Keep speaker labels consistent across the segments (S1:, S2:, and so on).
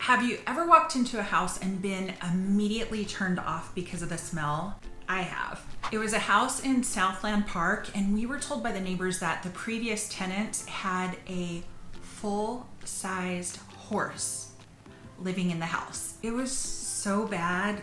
S1: Have you ever walked into a house and been immediately turned off because of the smell? I have. It was a house in Southland Park, and we were told by the neighbors that the previous tenants had a full-sized horse living in the house. It was so bad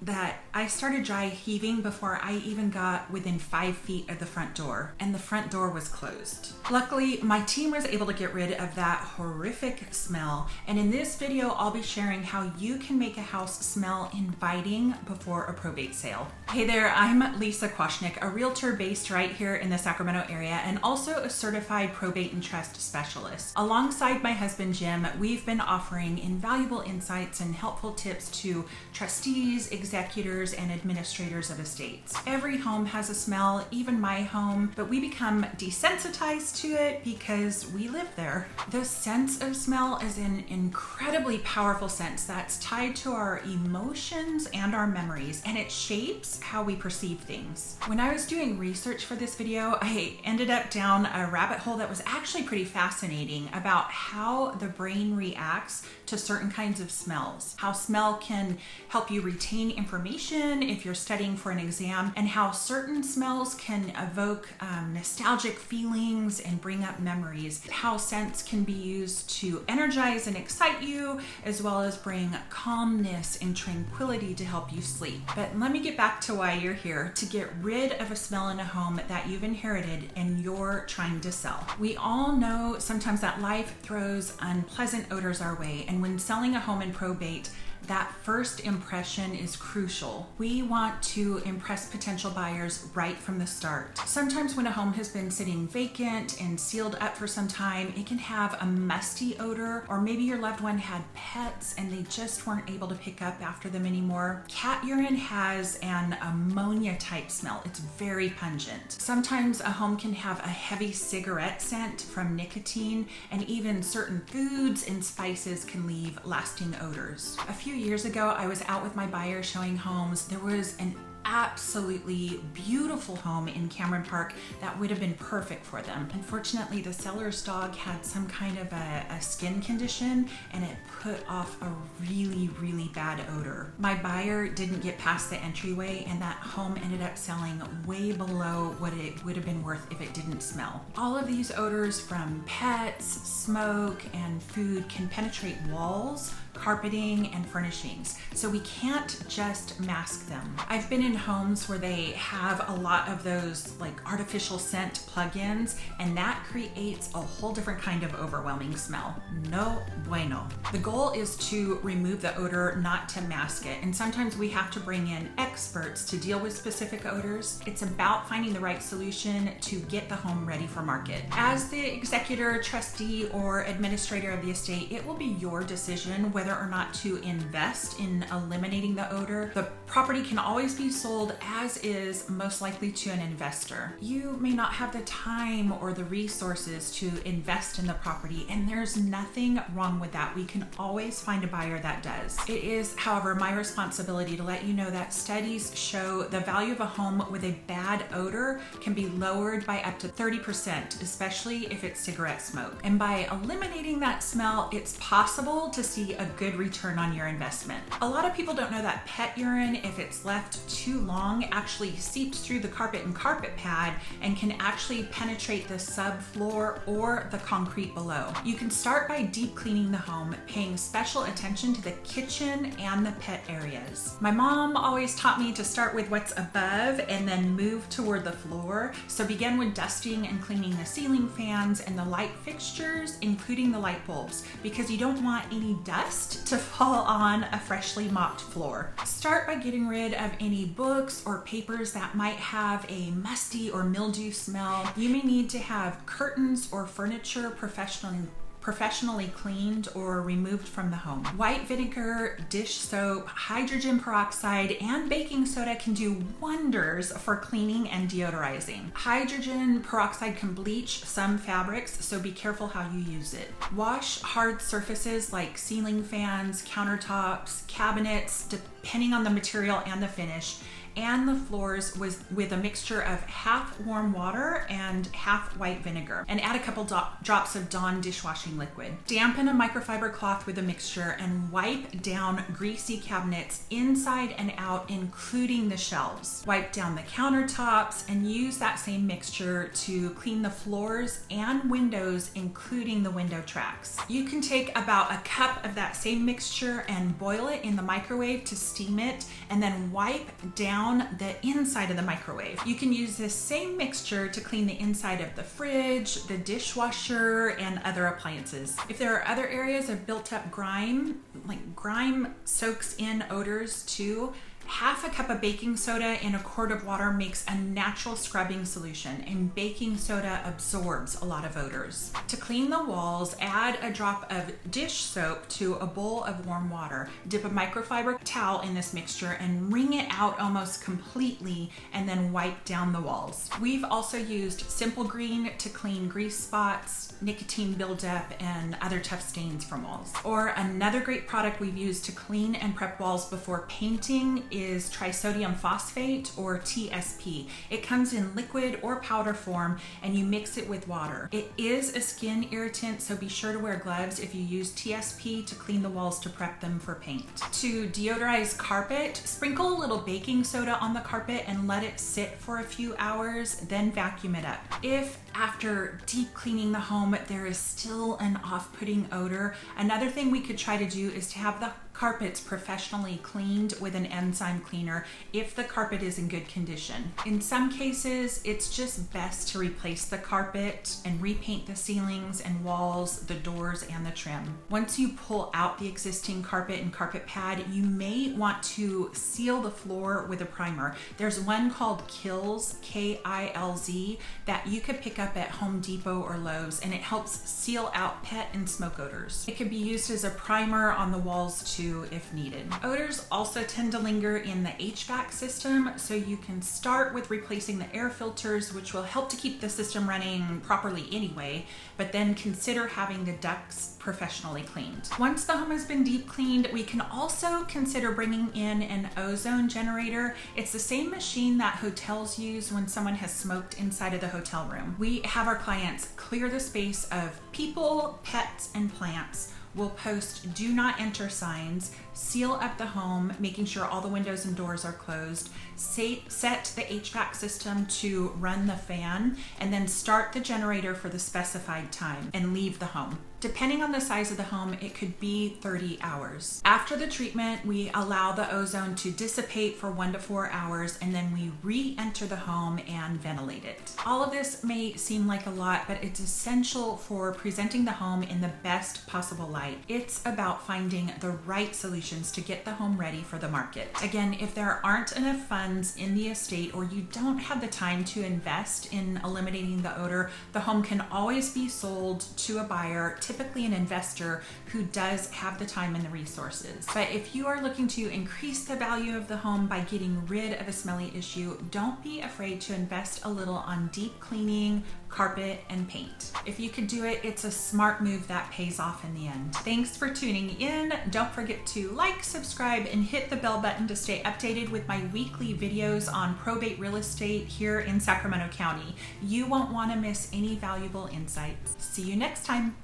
S1: that I started dry heaving before I even got within 5 feet of the front door, and the front door was closed. Luckily, my team was able to get rid of that horrific smell, and in this video, I'll be sharing how you can make a house smell inviting before a probate sale. Hey there, I'm Lisa Kwashnick, a realtor based right here in the Sacramento area, and also a certified probate and trust specialist. Alongside my husband, Jim, we've been offering invaluable insights and helpful tips to trustees, executors, and administrators of estates. Every home has a smell, even my home, but we become desensitized to it because we live there. The sense of smell is an incredibly powerful sense that's tied to our emotions and our memories, and it shapes how we perceive things. When I was doing research for this video, I ended up down a rabbit hole that was actually pretty fascinating about how the brain reacts to certain kinds of smells, how smell can help you retain information if you're studying for an exam, and how certain smells can evoke nostalgic feelings and bring up memories, how scents can be used to energize and excite you, as well as bring calmness and tranquility to help you sleep. But let me get back to why you're here: to get rid of a smell in a home that you've inherited and you're trying to sell. We all know sometimes that life throws unpleasant odors our way, and when selling a home in probate, that first impression is crucial. We want to impress potential buyers right from the start. Sometimes when a home has been sitting vacant and sealed up for some time, it can have a musty odor, or maybe your loved one had pets and they just weren't able to pick up after them anymore. Cat urine has an ammonia type smell. It's very pungent. Sometimes a home can have a heavy cigarette scent from nicotine, and even certain foods and spices can leave lasting odors. A few years ago, I was out with my buyers showing homes. There was an absolutely beautiful home in Cameron Park that would have been perfect for them. Unfortunately, the seller's dog had some kind of a skin condition, and it put off a really, really bad odor. My buyer didn't get past the entryway, and that home ended up selling way below what it would have been worth if it didn't smell. All of these odors from pets, smoke, and food can penetrate walls, carpeting, and furnishings, so we can't just mask them. I've been in homes where they have a lot of those like artificial scent plugins, and that creates a whole different kind of overwhelming smell. No bueno. The goal is to remove the odor, not to mask it, and sometimes we have to bring in experts to deal with specific odors. It's about finding the right solution to get the home ready for market. As the executor, trustee, or administrator of the estate, it will be your decision whether or not to invest in eliminating the odor. The property can always be sold as is, most likely to an investor. You may not have the time or the resources to invest in the property, and there's nothing wrong with that. We can always find a buyer that does. It is, however, my responsibility to let you know that studies show the value of a home with a bad odor can be lowered by up to 30%, especially if it's cigarette smoke. And by eliminating that smell, it's possible to see a good return on your investment. A lot of people don't know that pet urine, if it's left too long, actually seeps through the carpet and carpet pad and can actually penetrate the subfloor or the concrete below. You can start by deep cleaning the home, paying special attention to the kitchen and the pet areas. My mom always taught me to start with what's above and then move toward the floor. So begin with dusting and cleaning the ceiling fans and the light fixtures, including the light bulbs, because you don't want any dust to fall on a freshly mopped floor. Start by getting rid of any books or papers that might have a musty or mildew smell. You may need to have curtains or furniture professionally cleaned or removed from the home. White vinegar, dish soap, hydrogen peroxide, and baking soda can do wonders for cleaning and deodorizing. Hydrogen peroxide can bleach some fabrics, so be careful how you use it. Wash hard surfaces like ceiling fans, countertops, cabinets, depending on the material and the finish, and the floors with a mixture of half warm water and half white vinegar, and add a couple drops of Dawn dishwashing liquid. Dampen a microfiber cloth with the mixture and wipe down greasy cabinets inside and out, including the shelves. Wipe down the countertops and use that same mixture to clean the floors and windows, including the window tracks. You can take about a cup of that same mixture and boil it in the microwave to steam it, and then wipe down the inside of the microwave. You can use this same mixture to clean the inside of the fridge, the dishwasher, and other appliances. If there are other areas of built up grime, like grime soaks in odors too, half a cup of baking soda in a quart of water makes a natural scrubbing solution, and baking soda absorbs a lot of odors. To clean the walls, add a drop of dish soap to a bowl of warm water. Dip a microfiber towel in this mixture and wring it out almost completely, and then wipe down the walls. We've also used Simple Green to clean grease spots, nicotine buildup, and other tough stains from walls. Or another great product we've used to clean and prep walls before painting is trisodium phosphate, or TSP. It comes in liquid or powder form, and you mix it with water. It is a skin irritant, so be sure to wear gloves if you use TSP to clean the walls to prep them for paint. To deodorize carpet, sprinkle a little baking soda on the carpet and let it sit for a few hours, then vacuum it up. If after deep cleaning the home there is still an off-putting odor, another thing we could try to do is to have the carpets professionally cleaned with an enzyme cleaner if the carpet is in good condition. In some cases, it's just best to replace the carpet and repaint the ceilings and walls, the doors, and the trim. Once you pull out the existing carpet and carpet pad, you may want to seal the floor with a primer. There's one called Kilz, K-I-L-Z, that you could pick up at Home Depot or Lowe's, and it helps seal out pet and smoke odors. It could be used as a primer on the walls too if needed. Odors also tend to linger in the HVAC system, so you can start with replacing the air filters, which will help to keep the system running properly anyway, but then consider having the ducts professionally cleaned. Once the home has been deep cleaned, we can also consider bringing in an ozone generator. It's the same machine that hotels use when someone has smoked inside of the hotel room. We have our clients clear the space of people, pets, and plants. We'll post do not enter signs, seal up the home, making sure all the windows and doors are closed, set the HVAC system to run the fan, and then start the generator for the specified time and leave the home. Depending on the size of the home, it could be 30 hours. After the treatment, we allow the ozone to dissipate for 1 to 4 hours, and then we re-enter the home and ventilate it. All of this may seem like a lot, but it's essential for presenting the home in the best possible light. It's about finding the right solutions to get the home ready for the market. Again, if there aren't enough funds in the estate, or you don't have the time to invest in eliminating the odor, the home can always be sold to a buyer, typically an investor who does have the time and the resources. But if you are looking to increase the value of the home by getting rid of a smelly issue, don't be afraid to invest a little on deep cleaning, carpet, and paint. If you could do it, it's a smart move that pays off in the end. Thanks for tuning in. Don't forget to like, subscribe, and hit the bell button to stay updated with my weekly videos on probate real estate here in Sacramento County. You won't want to miss any valuable insights. See you next time.